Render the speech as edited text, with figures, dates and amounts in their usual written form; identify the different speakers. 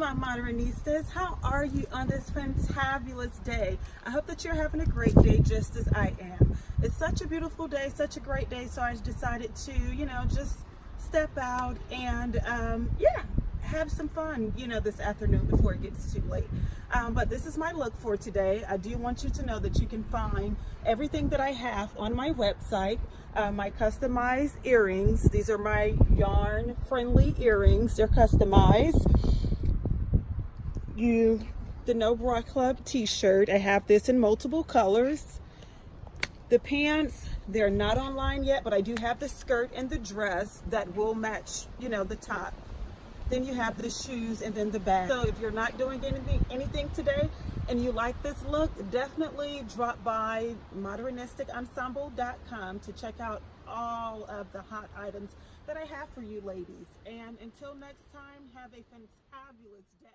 Speaker 1: my Modernistas. How are you on this fantabulous day? I hope that you're having a great day just as I am. It's such a beautiful day, such a great day, so I decided to, just step out and, have some fun, this afternoon before it gets too late. But this is my look for today. I do want you to know that you can find everything that I have on my website. My customized earrings. These are my yarn-friendly earrings. They're customized. The No Bra Club t-shirt. I have this in multiple colors. The pants, they're not online yet, but I do have the skirt and the dress that will match, the top. Then you have the shoes and then the bag. So if you're not doing anything today and you like this look, definitely drop by modernisticensemble.com to check out all of the hot items that I have for you ladies. And until next time, have a fantabulous day.